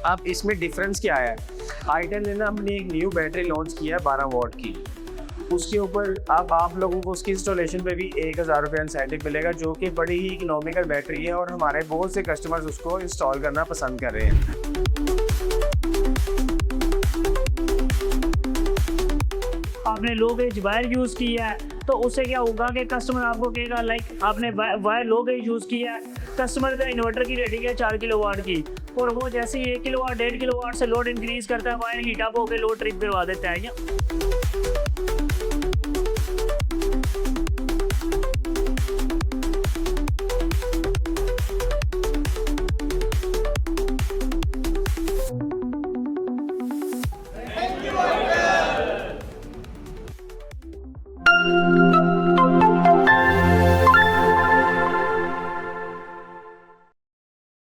अब इसमें डिफरेंस क्या है, आईटेल ने ना अपनी एक न्यू बैटरी लॉन्च किया है 12 वॉट की। उसके ऊपर अब आप लोगों को उसकी इंस्टॉलेशन पे भी 1000 रुपये इंसेंटिव मिलेगा, जो कि बड़ी ही इकोनॉमिकल बैटरी है और हमारे बहुत से कस्टमर्स उसको इंस्टॉल करना पसंद कर रहे हैं। आपने लो गेज वायर यूज़ किया है तो उससे क्या होगा कि कस्टमर आपको कहेगा लाइक आपने वायर लो गेज यूज़ किया है। कस्टमर का इन्वर्टर की रेटिंग है 4 किलोवाट की, और वो जैसे ही 1 किलोवाट 1.5 किलोवाट से लोड इंक्रीज़ करता है, वायर हीट अप होकर लोड ट्रिप करवा देता है।